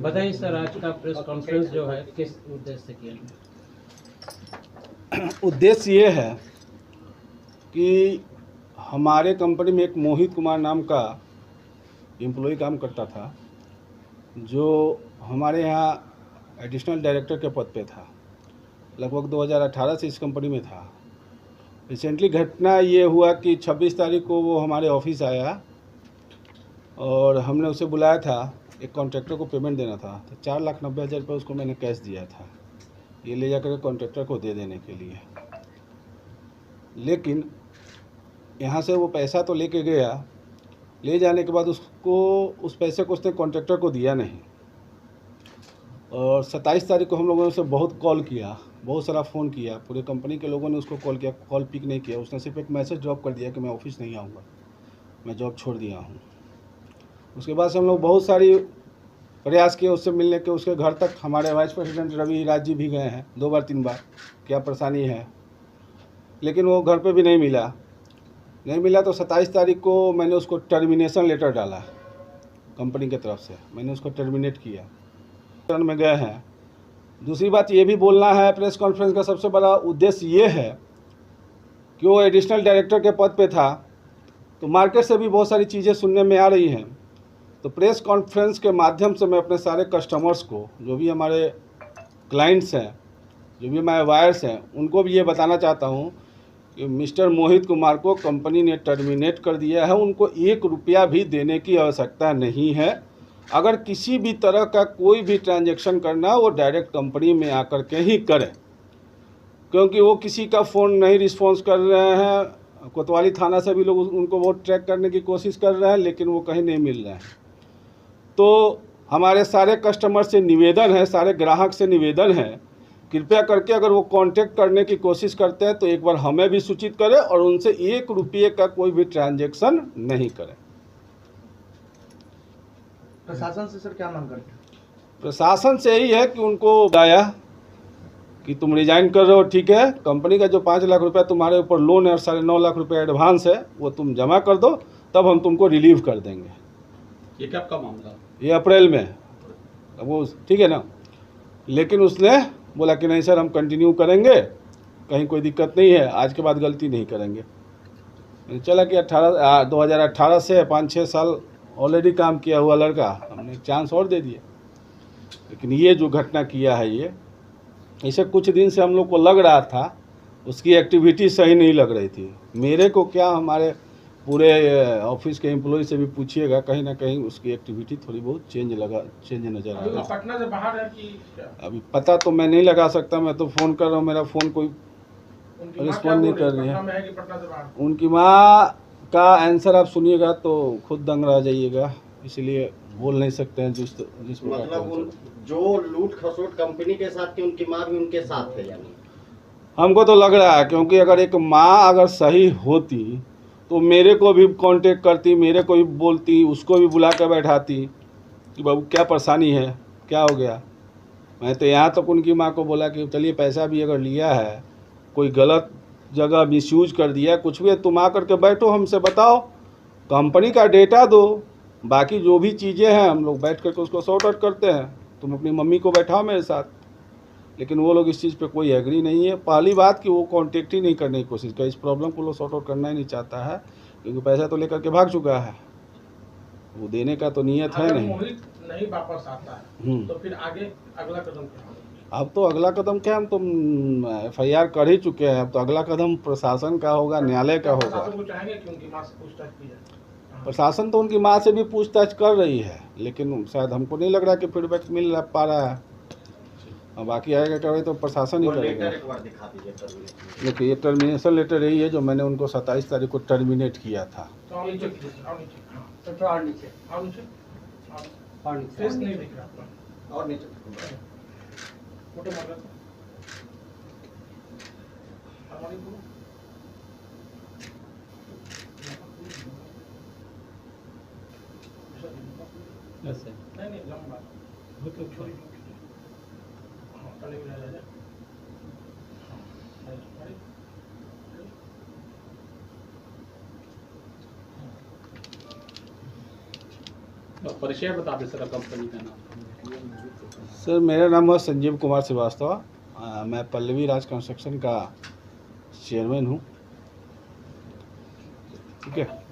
बताइए सर, आज का प्रेस कॉन्फ्रेंस जो है किस उद्देश्य से किया? उद्देश्य ये है कि हमारे कंपनी में एक मोहित कुमार नाम का एम्प्लॉय काम करता था, जो हमारे यहाँ एडिशनल डायरेक्टर के पद पे था। लगभग 2018 से इस कंपनी में था। रिसेंटली घटना ये हुआ कि 26 तारीख को वो हमारे ऑफिस आया और हमने उसे बुलाया था। एक कॉन्ट्रैक्टर को पेमेंट देना था, तो 4,90,000 रुपये उसको मैंने कैश दिया था, ये ले जाकर कॉन्ट्रैक्टर को दे देने के लिए। लेकिन यहाँ से वो पैसा तो लेके गया, ले जाने के बाद उसको उस पैसे को उसने कॉन्ट्रैक्टर को दिया नहीं। और 27 तारीख को हम लोगों ने उसे बहुत कॉल किया, बहुत सारा फ़ोन किया, पूरे कंपनी के लोगों ने उसको कॉल किया, कॉल पिक नहीं किया। उसने सिर्फ एक मैसेज ड्रॉप कर दिया कि मैं ऑफिस नहीं आऊँगा, मैं जॉब छोड़ दिया हूँ। उसके बाद से हम लोग बहुत सारी प्रयास किए उससे मिलने के। उसके घर तक हमारे वाइस प्रेसिडेंट रवि राज जी भी गए हैं 2 बार 3 बार, क्या परेशानी है, लेकिन वो घर पे भी नहीं मिला। तो 27 तारीख को मैंने उसको टर्मिनेशन लेटर डाला कंपनी की तरफ से, मैंने उसको टर्मिनेट किया। टर्न में गए हैं। दूसरी बात ये भी बोलना है, प्रेस कॉन्फ्रेंस का सबसे बड़ा उद्देश्य ये है कि वो एडिशनल डायरेक्टर के पद पे था, तो मार्केट से भी बहुत सारी चीज़ें सुनने में आ रही हैं। तो प्रेस कॉन्फ्रेंस के माध्यम से मैं अपने सारे कस्टमर्स को, जो भी हमारे क्लाइंट्स हैं, जो भी हमारे वायर्स हैं, उनको भी ये बताना चाहता हूँ कि मिस्टर मोहित कुमार को कंपनी ने टर्मिनेट कर दिया है। उनको 1 रुपया भी देने की आवश्यकता नहीं है। अगर किसी भी तरह का कोई भी ट्रांजैक्शन करना, वो डायरेक्ट कंपनी में आकर के ही करें, क्योंकि वो किसी का फ़ोन नहीं रिस्पॉन्स कर रहे हैं। कोतवाली थाना से भी लोग उनको बहुत ट्रैक करने की कोशिश कर रहे हैं, लेकिन वो कहीं नहीं मिल रहे हैं। तो हमारे सारे कस्टमर से निवेदन है, सारे ग्राहक से निवेदन है, कृपया करके अगर वो कांटेक्ट करने की कोशिश करते हैं तो एक बार हमें भी सूचित करें और उनसे 1 रुपये का कोई भी ट्रांजैक्शन नहीं करें। प्रशासन से सर क्या मांग करते हैं? प्रशासन से यही है कि उनको बताया कि तुम रिजाइन कर रहे हो, ठीक है, कंपनी का जो 5 लाख रुपया तुम्हारे ऊपर लोन है और 9.5 लाख रुपये एडवांस है, वो तुम जमा कर दो, तब हम तुमको रिलीव कर देंगे। ये कब का मामला? ये अप्रैल में। अब वो ठीक है ना, लेकिन उसने बोला कि नहीं सर, हम कंटिन्यू करेंगे, कहीं कोई दिक्कत नहीं है, आज के बाद गलती नहीं करेंगे। चला कि 2018 से 5-6 साल ऑलरेडी काम किया हुआ लड़का, हमने एक चांस और दे दिया। लेकिन ये जो घटना किया है, ये इसे कुछ दिन से हम लोग को लग रहा था उसकी एक्टिविटी सही नहीं लग रही थी। मेरे को क्या, हमारे पूरे ऑफिस के एम्प्लॉय से भी पूछिएगा, कहीं ना कहीं उसकी एक्टिविटी थोड़ी बहुत चेंज नज़र आ रहा है। पटना से बाहर है कि अभी पता तो मैं नहीं लगा सकता, मैं तो फ़ोन कर रहा हूँ, मेरा फ़ोन कोई रिस्पॉन्ड नहीं कर रही है। उनकी माँ का आंसर आप सुनिएगा तो खुद दंग रह जाइएगा, इसलिए बोल नहीं सकते हैं जिस मतलब जो लूट खसोट कंपनी के साथ थी, उनकी माँ भी उनके साथ है यानी? हमको तो लग रहा है, क्योंकि अगर एक माँ अगर सही होती तो मेरे को भी कांटेक्ट करती, मेरे को भी बोलती, उसको भी बुला कर बैठाती कि बाबू क्या परेशानी है, क्या हो गया। मैं तो यहाँ तक उनकी माँ को बोला कि चलिए पैसा भी अगर लिया है, कोई गलत जगह मिसयूज कर दिया, कुछ भी है, तुम आ करके बैठो, हमसे बताओ, कंपनी का डेटा दो, बाकी जो भी चीज़ें हैं हम लोग बैठ करके उसको सॉर्ट आउट करते हैं, तुम अपनी मम्मी को बैठाओ मेरे साथ। लेकिन वो लोग इस चीज़ पे कोई एग्री नहीं है। पहली बात कि वो कांटेक्ट ही नहीं करने की कोशिश कर, इस प्रॉब्लम को लोग सॉर्ट आउट करना ही नहीं चाहता है, क्योंकि पैसा तो लेकर के भाग चुका है, वो देने का तो नियत है नहीं वापस आता है तो फिर आगे अगला कदम क्या होगा? अब तो अगला कदम क्या, हम तो FIR कर ही चुके हैं। अब तो अगला कदम प्रशासन का होगा, न्यायालय का होगा। प्रशासन को चाहेंगे कि उनकी माँ से पूछताछ की जाए? प्रशासन तो उनकी माँ से भी पूछताछ कर रही है, लेकिन शायद हमको नहीं लग रहा कि फीडबैक मिल पा रहा है। और बाकी आएगा क्या तो प्रशासन ही करेगा। देखिए, ये टर्मिनेशन लेटर यही है जो मैंने उनको 27 तारीख को टर्मिनेट किया था। और नीचे नहीं लंबा तो परिचय बता दें सर कंपनी का नाम। सर मेरा नाम है संजीव कुमार श्रीवास्तव। मैं पल्लवी राज कंस्ट्रक्शन का चेयरमैन हूँ। ठीक है।